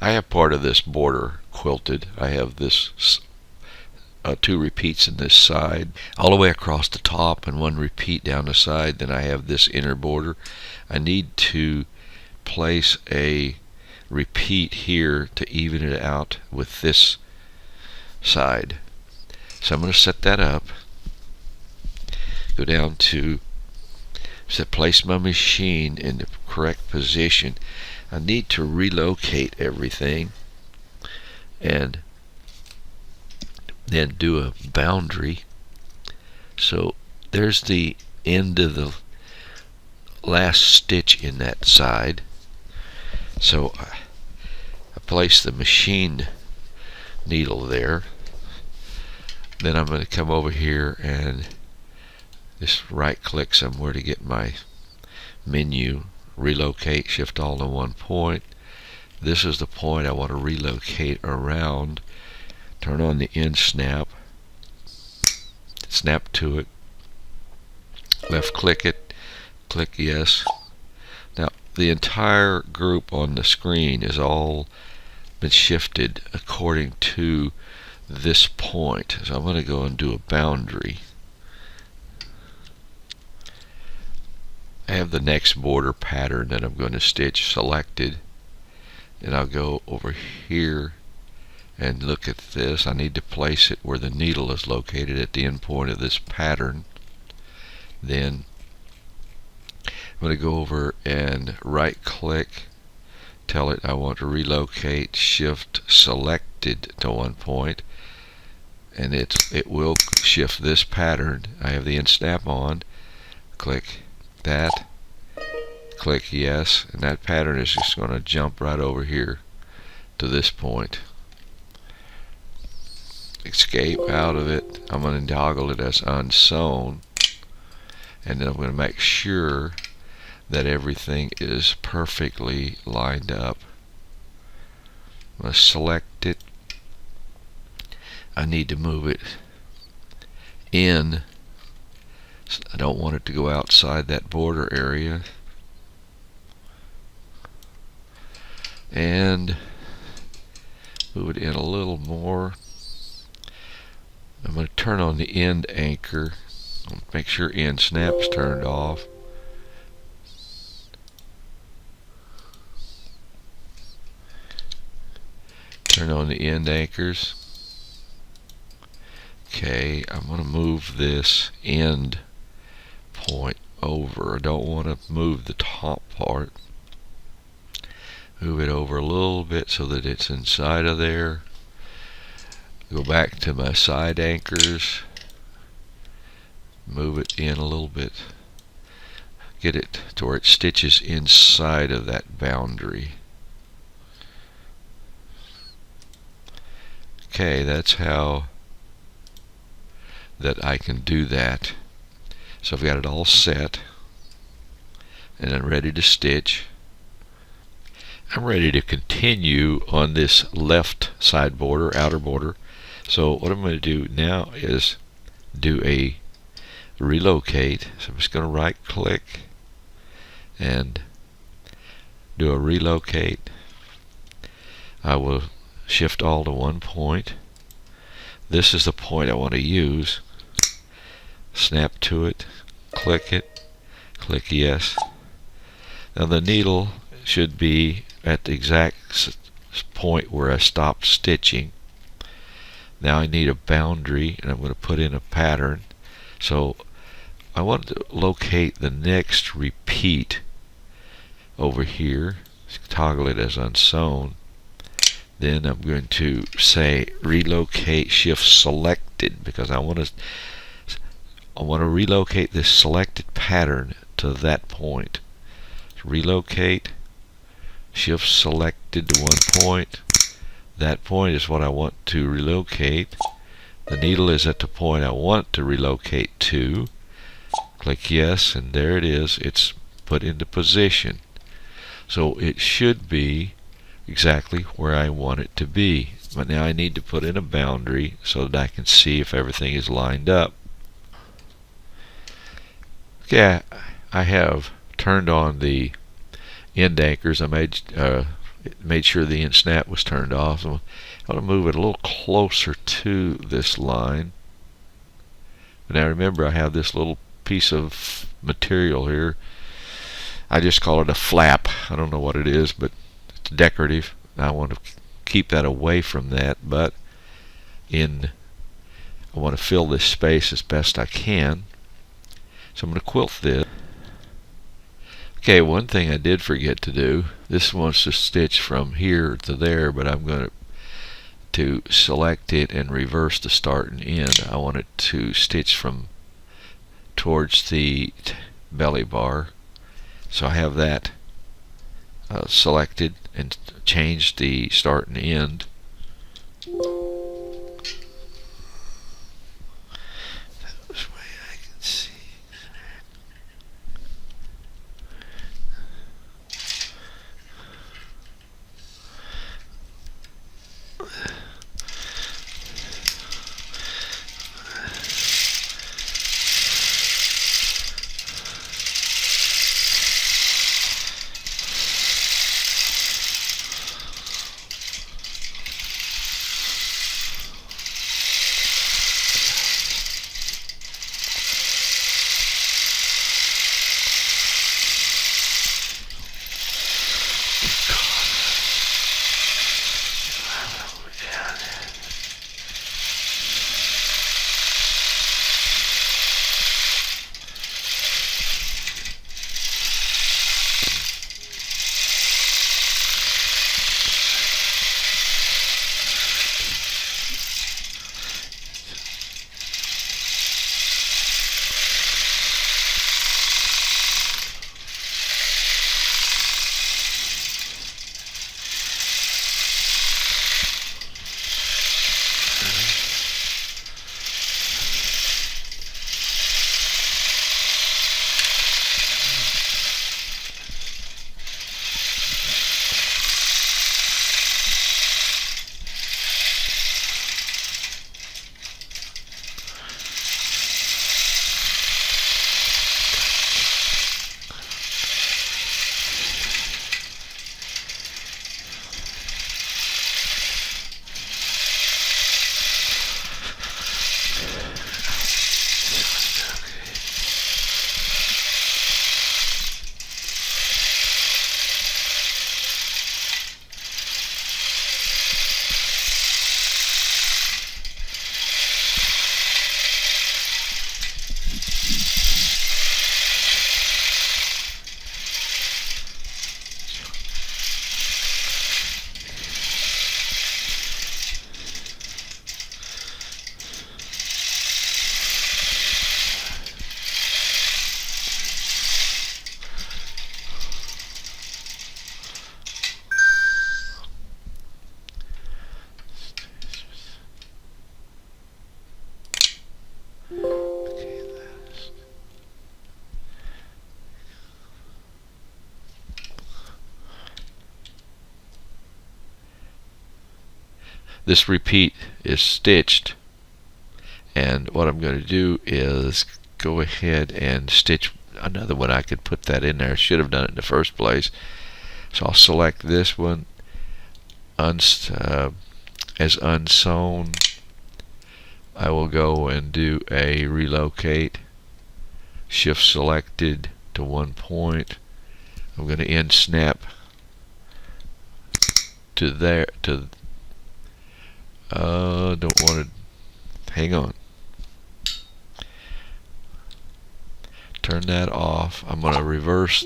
I have part of this border quilted. I have this 2 repeats in this side all the way across the top and 1 repeat down the side. Then I have this inner border. I need to place a repeat here to even it out with this side. So I'm going to set that up. Go down to place my machine in the correct position. I need to relocate everything and then do a boundary. So there's the end of the last stitch in that side. So I place the machine needle there. Then I'm going to come over here and just right click somewhere to get my menu, relocate, shift all to one point. This is the point I want to relocate around. Turn on the end snap, snap to it, left click it, click yes. Now the entire group on the screen is all been shifted according to this point. So I'm going to go and do a boundary. I have the next border pattern that I'm going to stitch selected, and I'll go over here and look at this. I need to place it where the needle is located at the end point of this pattern. Then I'm going to go over and right click, tell it I want to relocate, shift selected to one point, and it will shift this pattern. I have the end snap on, click that, click yes, and that pattern is just going to jump right over here to this point. Escape out of it. I'm going to toggle it as unsewn, and then I'm going to make sure that everything is perfectly lined up. I'm going to select it. I need to move it in. I don't want it to go outside that border area. And move it in a little more. I'm going to turn on the end anchor. Make sure end snap's turned off. Turn on the end anchors. Okay, I'm going to move this end point over. I don't want to move the top part. Move it over a little bit so that it's inside of there. Go back to my side anchors. Move it in a little bit. Get it to where it stitches inside of that boundary. Okay, that's how that I can do that. So I've got it all set and I'm ready to stitch. I'm ready to continue on this left side border, outer border. So what I'm going to do now is do a relocate. So I'm just going to right click and do a relocate. I will shift all to one point. This is the point I want to use. Snap to it, click yes. Now the needle should be at the exact point where I stopped stitching. Now I need a boundary, and I'm going to put in a pattern. So I want to locate the next repeat over here. Toggle it as unsewn. Then I'm going to say relocate, shift selected, because I want to relocate this selected pattern to that point. Relocate, shift selected to one point. That point is what I want to relocate. The needle is at the point I want to relocate to. Click yes, and there it is. It's put into position. So it should be exactly where I want it to be. But now I need to put in a boundary so that I can see if everything is lined up. Okay, I have turned on the end anchors. I made it made sure the end snap was turned off. So I want to move it a little closer to this line. Now remember, I have this little piece of material here. I just call it a flap. I don't know what it is, but it's decorative. I want to keep that away from that, but I want to fill this space as best I can. So I'm going to quilt this. Okay, one thing I did forget to do, this wants to stitch from here to there, but I'm going to select it and reverse the start and end. I want it to stitch from towards the belly bar. So I have that selected and changed the start and end. This way I can see. This repeat is stitched, and what I'm going to do is go ahead and stitch another one. I could put that in there. I should have done it in the first place. So I'll select this one as unsewn. I will go and do a relocate, shift selected to one point. I'm going to end snap to there, don't want to, hang on, turn that off. I'm going to reverse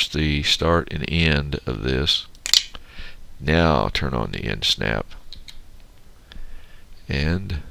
the start and end of this. Now I'll turn on the end snap and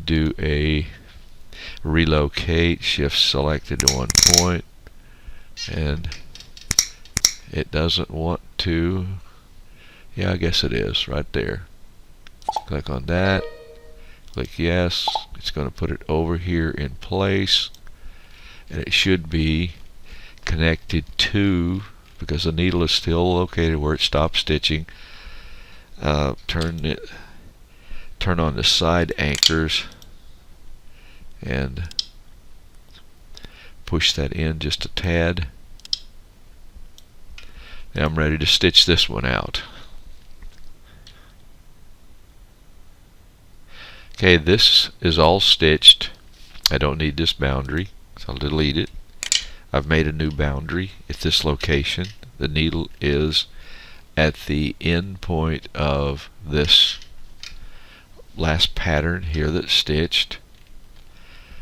do a relocate, shift selected to one point, and it doesn't want to, yeah, I guess it is right there. Click on that, click yes. It's going to put it over here in place, and it should be connected to, because the needle is still located where it stopped stitching. Turn on the side anchors and push that in just a tad. Now I'm ready to stitch this one out. Okay, this is all stitched. I don't need this boundary, so I'll delete it. I've made a new boundary at this location. The needle is at the end point of this last pattern here that's stitched.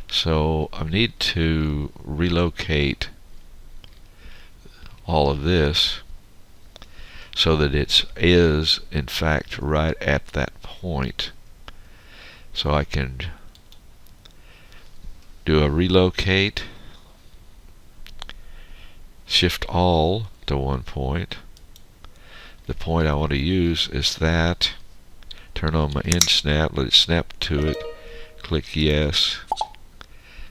So I need to relocate all of this so that it is in fact right at that point. So I can do a relocate, shift all to one point. The point I want to use is that. Turn on my end snap, let it snap to it, click yes.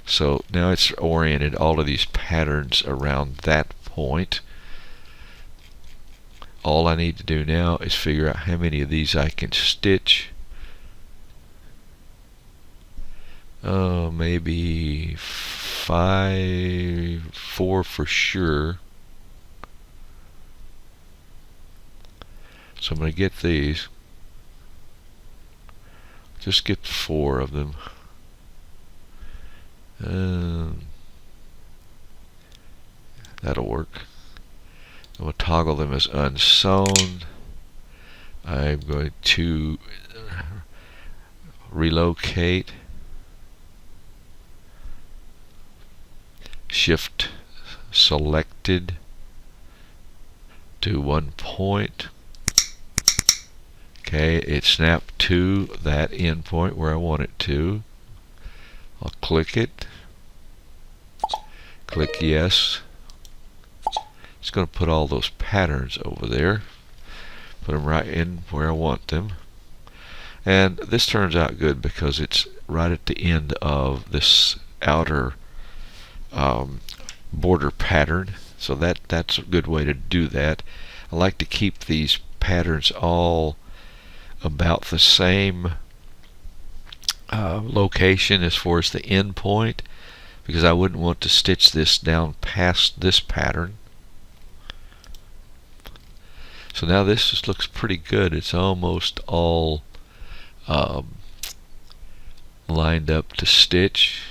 So now it's oriented all of these patterns around that point. All I need to do now is figure out how many of these I can stitch. Maybe 4 for sure. So I'm going to get these. Just get 4 of them. That'll work. I'm going to toggle them as unsewn. I'm going to relocate, shift selected to one point. Okay, it snapped to that end point where I want it to. I'll click it, click yes. It's going to put all those patterns over there, put them right in where I want them. And this turns out good because it's right at the end of this outer border pattern. So that's a good way to do that. I like to keep these patterns all about the same location as far as the end point, because I wouldn't want to stitch this down past this pattern. So now this just looks pretty good. It's almost all lined up to stitch.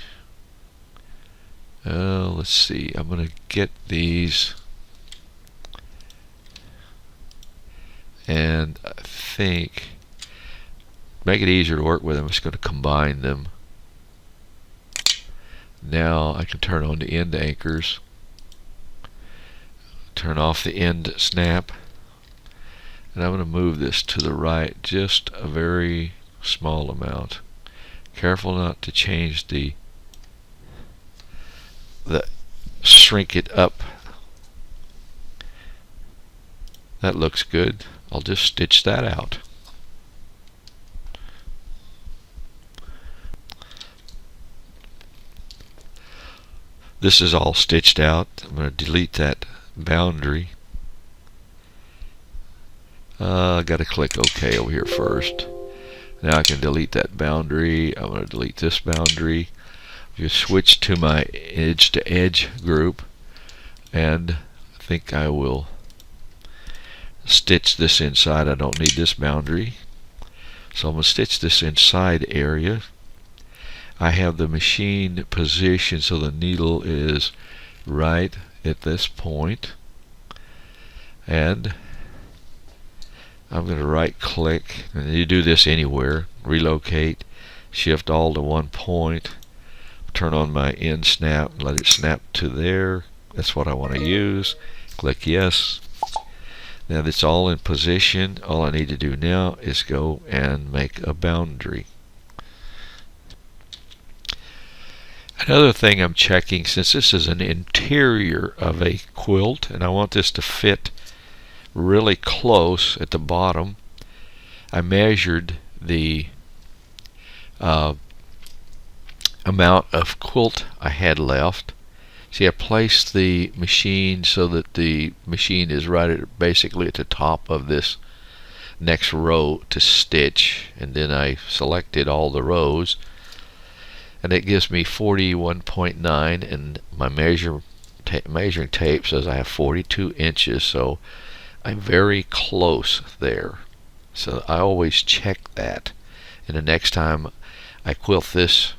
Let's see, I'm going to get these, and I think make it easier to work with, I'm just going to combine them. Now I can turn on the end anchors, turn off the end snap, and I'm going to move this to the right just a very small amount. Careful not to change the shrink it up. That looks good. I'll just stitch that out. This is all stitched out. I'm going to delete that boundary. I got to click OK over here first. Now I can delete that boundary. I'm going to delete this boundary. Just switch to my edge to edge group, and I think I will stitch this inside. I don't need this boundary, so I'm going to stitch this inside area. I have the machine positioned so the needle is right at this point, and I'm going to right click, and you do this anywhere, relocate, shift all to one point, turn on my end snap and let it snap to there. That's what I want to use. Click yes. Now that's all in position. All I need to do now is go and make a boundary. Another thing I'm checking, since this is an interior of a quilt and I want this to fit really close at the bottom, I measured the amount of quilt I had left. See, I placed the machine so that the machine is right at basically at the top of this next row to stitch, and then I selected all the rows, and it gives me 41.9, and my measuring tape says I have 42 inches, so I'm very close there. So I always check that. And the next time I quilt this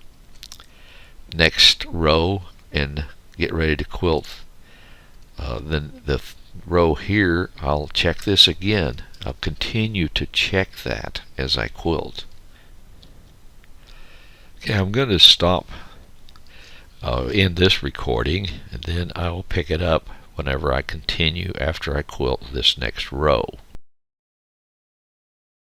next row and get ready to quilt then the row here, I'll check this again. I'll continue to check that as I quilt. Okay, I'm going to stop in this recording, and then I'll pick it up whenever I continue after I quilt this next row.